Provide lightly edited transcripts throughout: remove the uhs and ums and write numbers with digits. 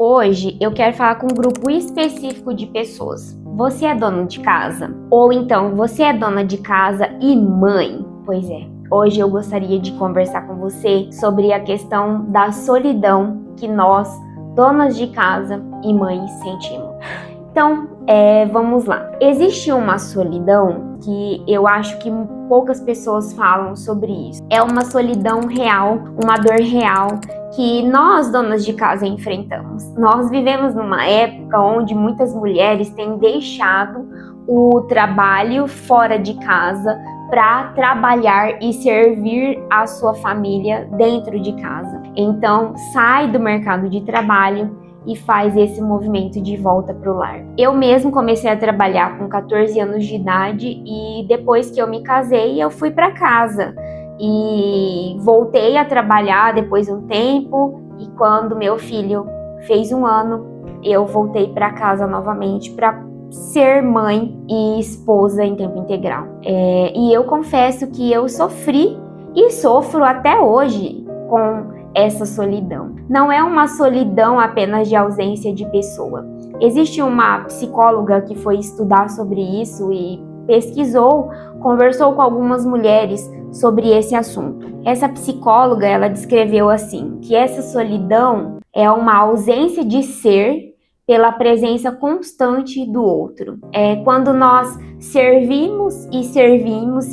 Hoje eu quero falar com um grupo específico de pessoas. Você é dono de casa? Ou então você é dona de casa e mãe? Pois é, hoje eu gostaria de conversar com você sobre a questão da solidão que nós, donas de casa e mães, sentimos. Então, vamos lá. Existe uma solidão que eu acho que poucas pessoas falam sobre isso. É uma solidão real, uma dor real que nós, donas de casa, enfrentamos. Nós vivemos numa época onde muitas mulheres têm deixado o trabalho fora de casa para trabalhar e servir a sua família dentro de casa. Então, sai do mercado de trabalho e faz esse movimento de volta para o lar. Eu mesmo comecei a trabalhar com 14 anos de idade e depois que eu me casei, eu fui para casa e voltei a trabalhar depois de um tempo, e quando meu filho fez 1 ano, eu voltei para casa novamente para ser mãe e esposa em tempo integral. E eu confesso que eu sofri e sofro até hoje com essa solidão. Não é uma solidão apenas de ausência de pessoa. Existe uma psicóloga que foi estudar sobre isso e pesquisou, conversou com algumas mulheres sobre esse assunto. Essa psicóloga, ela descreveu assim, que essa solidão é uma ausência de ser pela presença constante do outro. É quando nós servimos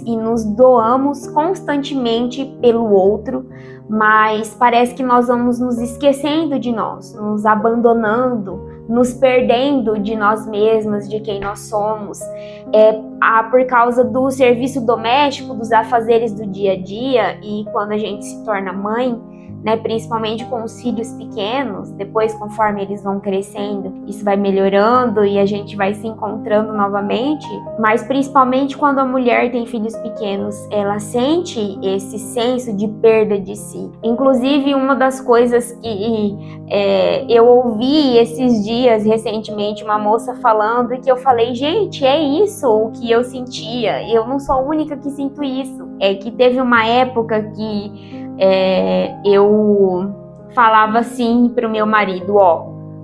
e nos doamos constantemente pelo outro, mas parece que nós vamos nos esquecendo de nós, nos abandonando, nos perdendo de nós mesmas, de quem nós somos, por causa do serviço doméstico, dos afazeres do dia a dia. E quando a gente se torna mãe, né, principalmente com os filhos pequenos, depois conforme eles vão crescendo, isso vai melhorando e a gente vai se encontrando novamente, mas principalmente quando a mulher tem filhos pequenos, ela sente esse senso de perda de si. Inclusive, uma das coisas que eu ouvi esses dias, recentemente, uma moça falando, e que eu falei, gente, é isso o que eu sentia, eu não sou a única que sinto isso. É que teve uma época que eu falava assim pro meu marido,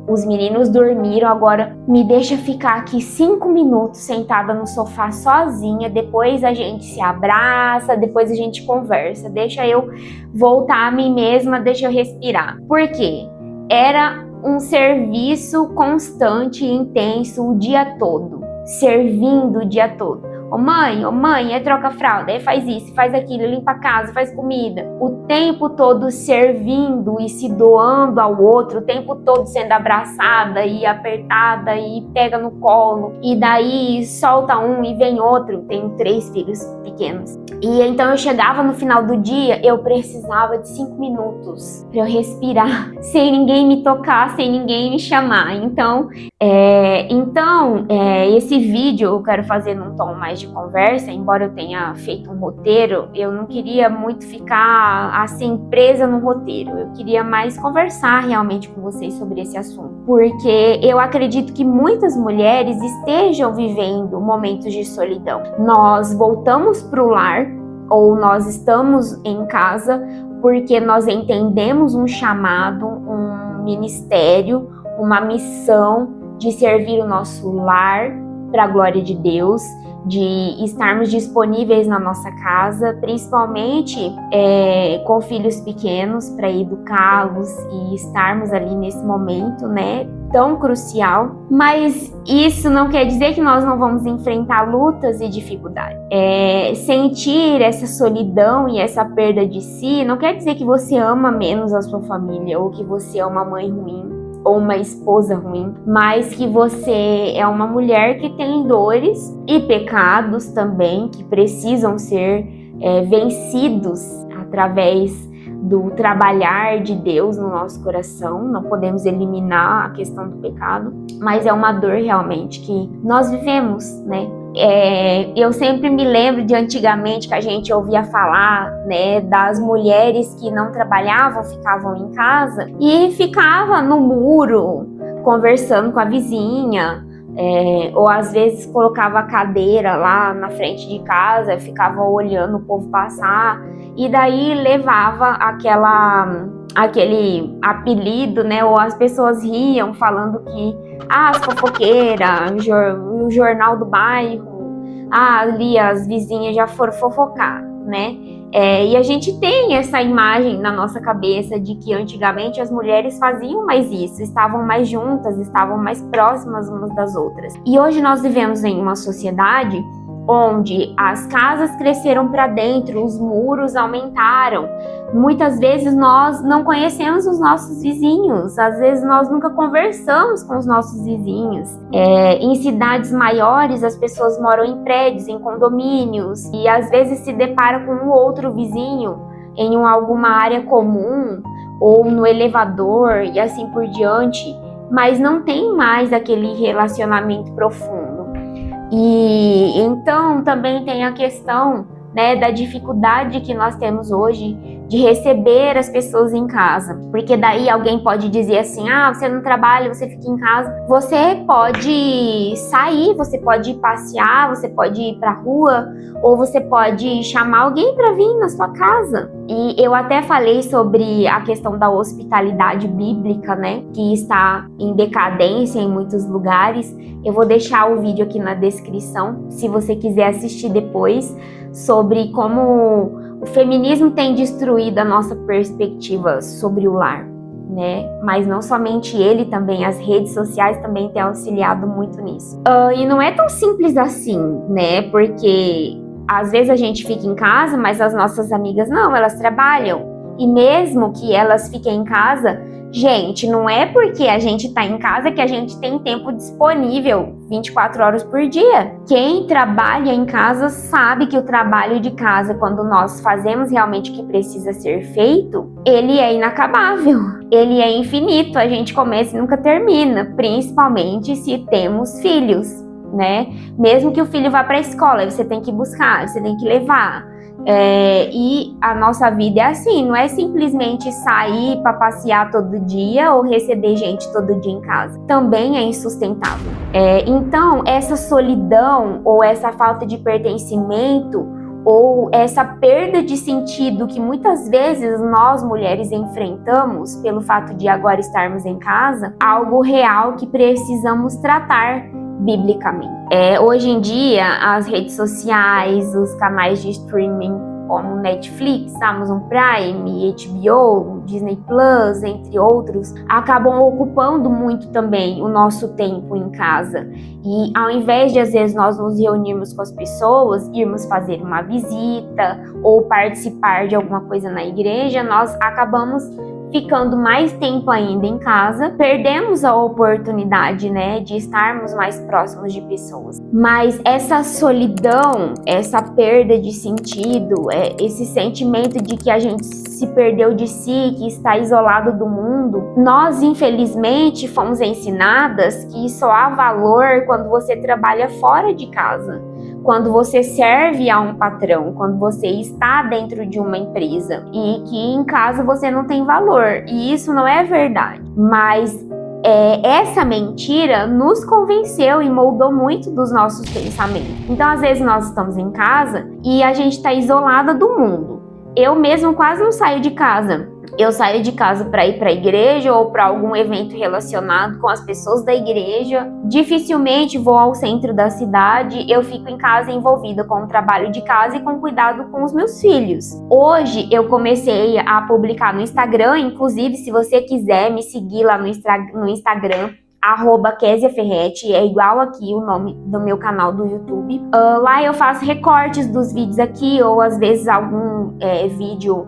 os meninos dormiram, agora me deixa ficar aqui 5 minutos sentada no sofá sozinha, depois a gente se abraça, depois a gente conversa, deixa eu voltar a mim mesma, deixa eu respirar. Por quê? Era um serviço constante e intenso o dia todo, servindo o dia todo. Ô mãe, troca a fralda, faz isso, faz aquilo, limpa a casa, faz comida. O tempo todo servindo e se doando ao outro, o tempo todo sendo abraçada e apertada e pega no colo. E daí solta um e vem outro. Tenho 3 filhos pequenos. E então eu chegava no final do dia, eu precisava de 5 minutos para eu respirar, sem ninguém me tocar, sem ninguém me chamar. Então, esse vídeo eu quero fazer num tom mais de conversa, embora eu tenha feito um roteiro, eu não queria muito ficar assim presa no roteiro, eu queria mais conversar realmente com vocês sobre esse assunto, porque eu acredito que muitas mulheres estejam vivendo momentos de solidão. Nós voltamos para o lar, ou nós estamos em casa porque nós entendemos um chamado, um ministério, uma missão de servir o nosso lar para a glória de Deus, de estarmos disponíveis na nossa casa, principalmente com filhos pequenos, para educá-los e estarmos ali nesse momento, né, tão crucial. Mas isso não quer dizer que nós não vamos enfrentar lutas e dificuldades. Sentir essa solidão e essa perda de si não quer dizer que você ama menos a sua família ou que você é uma mãe ruim ou uma esposa ruim, mas que você é uma mulher que tem dores e pecados também que precisam ser vencidos através do trabalhar de Deus no nosso coração. Não podemos eliminar a questão do pecado, mas é uma dor realmente que nós vivemos, né? Eu sempre me lembro de antigamente que a gente ouvia falar, né, das mulheres que não trabalhavam, ficavam em casa e ficava no muro conversando com a vizinha, ou às vezes colocava a cadeira lá na frente de casa e ficava olhando o povo passar, e daí levava aquele apelido, né? Ou as pessoas riam falando que as fofoqueiras, o jornal do bairro, ali as vizinhas já foram fofocar, né? E a gente tem essa imagem na nossa cabeça de que antigamente as mulheres faziam mais isso, estavam mais juntas, estavam mais próximas umas das outras. E hoje nós vivemos em uma sociedade onde as casas cresceram para dentro, os muros aumentaram. Muitas vezes nós não conhecemos os nossos vizinhos, às vezes nós nunca conversamos com os nossos vizinhos. Em cidades maiores, as pessoas moram em prédios, em condomínios, e às vezes se deparam com um outro vizinho em alguma área comum, ou no elevador, e assim por diante, mas não tem mais aquele relacionamento profundo. E então também tem a questão, né, da dificuldade que nós temos hoje de receber as pessoas em casa, porque daí alguém pode dizer assim, você não trabalha, você fica em casa. Você pode sair, você pode passear, você pode ir pra rua, ou você pode chamar alguém para vir na sua casa. E eu até falei sobre a questão da hospitalidade bíblica, né, que está em decadência em muitos lugares. Eu vou deixar o vídeo aqui na descrição, se você quiser assistir depois, sobre como o feminismo tem destruído a nossa perspectiva sobre o lar, né? Mas não somente ele, também as redes sociais também têm auxiliado muito nisso. E não é tão simples assim, né? Porque às vezes a gente fica em casa, mas as nossas amigas não, elas trabalham. E mesmo que elas fiquem em casa, gente, não é porque a gente tá em casa que a gente tem tempo disponível 24 horas por dia. Quem trabalha em casa sabe que o trabalho de casa, quando nós fazemos realmente o que precisa ser feito, ele é inacabável, ele é infinito, a gente começa e nunca termina, principalmente se temos filhos, né? Mesmo que o filho vá para a escola, você tem que buscar, você tem que levar. E a nossa vida é assim, não é simplesmente sair para passear todo dia ou receber gente todo dia em casa. Também é insustentável. Então, essa solidão ou essa falta de pertencimento ou essa perda de sentido que muitas vezes nós mulheres enfrentamos pelo fato de agora estarmos em casa, algo real que precisamos tratar biblicamente. Hoje em dia, as redes sociais, os canais de streaming como Netflix, Amazon Prime, HBO, Disney Plus, entre outros, acabam ocupando muito também o nosso tempo em casa. E ao invés de, às vezes, nós nos reunirmos com as pessoas, irmos fazer uma visita ou participar de alguma coisa na igreja, nós acabamos ficando mais tempo ainda em casa, perdemos a oportunidade, né, de estarmos mais próximos de pessoas. Mas essa solidão, essa perda de sentido, esse sentimento de que a gente se perdeu de si, que está isolado do mundo, nós infelizmente fomos ensinadas que só há valor quando você trabalha fora de casa, quando você serve a um patrão, quando você está dentro de uma empresa, e que em casa você não tem valor. E isso não é verdade. Mas essa mentira nos convenceu e moldou muito dos nossos pensamentos. Então, às vezes, nós estamos em casa e a gente está isolada do mundo. Eu mesmo quase não saio de casa. Eu saio de casa para ir para a igreja ou para algum evento relacionado com as pessoas da igreja. Dificilmente vou ao centro da cidade. Eu fico em casa envolvida com o trabalho de casa e com cuidado com os meus filhos. Hoje eu comecei a publicar no Instagram, inclusive se você quiser me seguir lá no Instagram, @KesiaFerretti, é igual aqui o nome do meu canal do YouTube. Lá eu faço recortes dos vídeos aqui, ou às vezes algum vídeo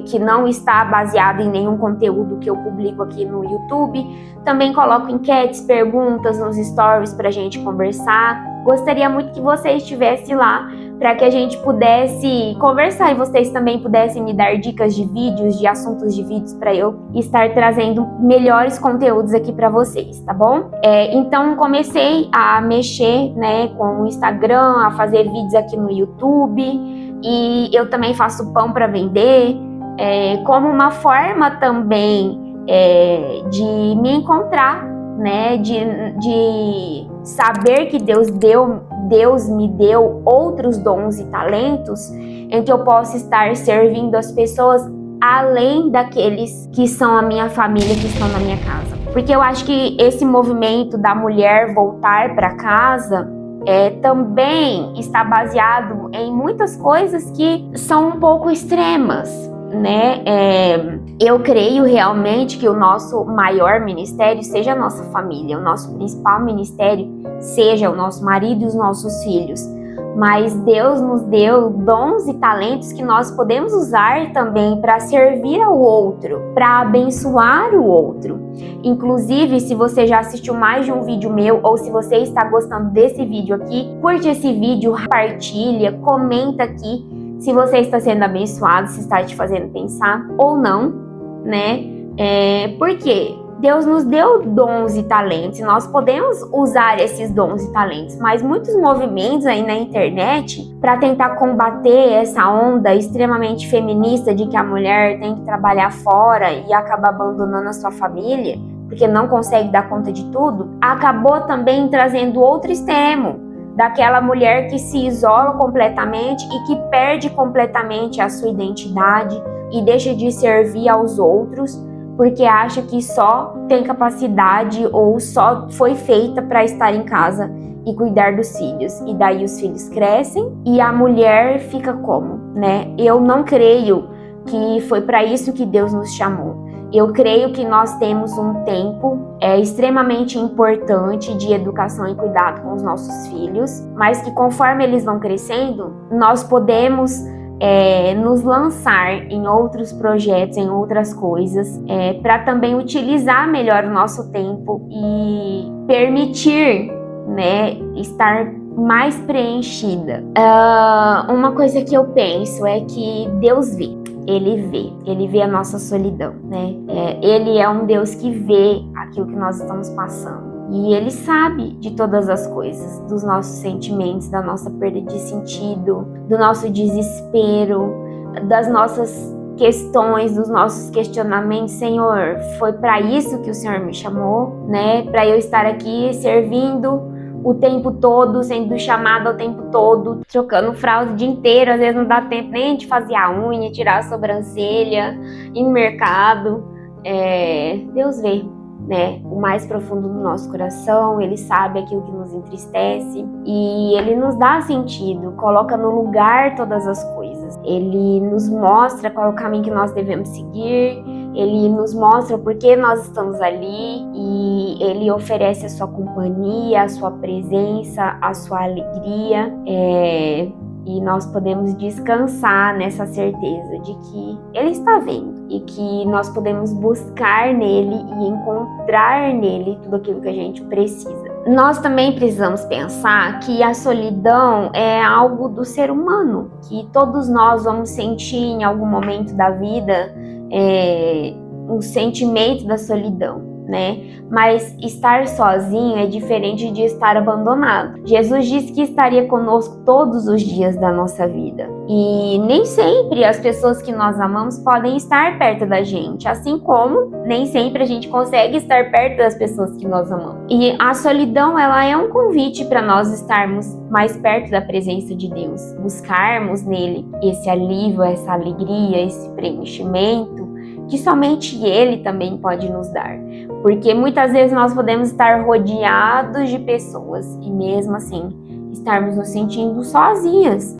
que não está baseado em nenhum conteúdo que eu publico aqui no YouTube. Também coloco enquetes, perguntas nos stories para a gente conversar. Gostaria muito que você estivesse lá para que a gente pudesse conversar e vocês também pudessem me dar dicas de vídeos, de assuntos de vídeos, para eu estar trazendo melhores conteúdos aqui para vocês, tá bom? Então comecei a mexer, né, com o Instagram, a fazer vídeos aqui no YouTube, e eu também faço pão para vender, como uma forma também de me encontrar, né, de saber que Deus me deu outros dons e talentos em que eu possa estar servindo as pessoas além daqueles que são a minha família, que estão na minha casa. Porque eu acho que esse movimento da mulher voltar para casa também está baseado em muitas coisas que são um pouco extremas, né? Eu creio realmente que o nosso maior ministério seja a nossa família, o nosso principal ministério seja o nosso marido e os nossos filhos. Mas Deus nos deu dons e talentos que nós podemos usar também para servir ao outro, para abençoar o outro. Inclusive, se você já assistiu mais de um vídeo meu ou se você está gostando desse vídeo aqui, curte esse vídeo, compartilha, comenta aqui se você está sendo abençoado, se está te fazendo pensar ou não, né? Por quê? Deus nos deu dons e talentos, nós podemos usar esses dons e talentos, mas muitos movimentos aí na internet para tentar combater essa onda extremamente feminista de que a mulher tem que trabalhar fora e acaba abandonando a sua família, porque não consegue dar conta de tudo, acabou também trazendo outro extremo, daquela mulher que se isola completamente e que perde completamente a sua identidade e deixa de servir aos outros, porque acha que só tem capacidade ou só foi feita para estar em casa e cuidar dos filhos. E daí os filhos crescem e a mulher fica como, né? Eu não creio que foi para isso que Deus nos chamou. Eu creio que nós temos um tempo extremamente importante de educação e cuidado com os nossos filhos, mas que conforme eles vão crescendo, nós podemos nos lançar em outros projetos, em outras coisas, para também utilizar melhor o nosso tempo e permitir, né, estar mais preenchida. Uma coisa que eu penso é que Deus vê. Ele vê a nossa solidão, né? Ele é um Deus que vê aquilo que nós estamos passando. E Ele sabe de todas as coisas, dos nossos sentimentos, da nossa perda de sentido, do nosso desespero, das nossas questões, dos nossos questionamentos. Senhor, foi para isso que o Senhor me chamou, né? Para eu estar aqui servindo o tempo todo, sendo chamada o tempo todo, trocando fralda o dia inteiro, às vezes não dá tempo nem de fazer a unha, tirar a sobrancelha, ir no mercado. Deus vê, né, o mais profundo do nosso coração, Ele sabe aquilo que nos entristece e Ele nos dá sentido, coloca no lugar todas as coisas. Ele nos mostra qual é o caminho que nós devemos seguir, Ele nos mostra o porquê nós estamos ali e Ele oferece a sua companhia, a sua presença, a sua alegria. E nós podemos descansar nessa certeza de que Ele está vendo e que nós podemos buscar nele e encontrar nele tudo aquilo que a gente precisa. Nós também precisamos pensar que a solidão é algo do ser humano, que todos nós vamos sentir em algum momento da vida um sentimento da solidão, né? Mas estar sozinho é diferente de estar abandonado. Jesus disse que estaria conosco todos os dias da nossa vida. E nem sempre as pessoas que nós amamos podem estar perto da gente, assim como nem sempre a gente consegue estar perto das pessoas que nós amamos. E a solidão, ela é um convite para nós estarmos mais perto da presença de Deus, buscarmos nele esse alívio, essa alegria, esse preenchimento que somente Ele também pode nos dar. Porque muitas vezes nós podemos estar rodeados de pessoas e mesmo assim estarmos nos sentindo sozinhas.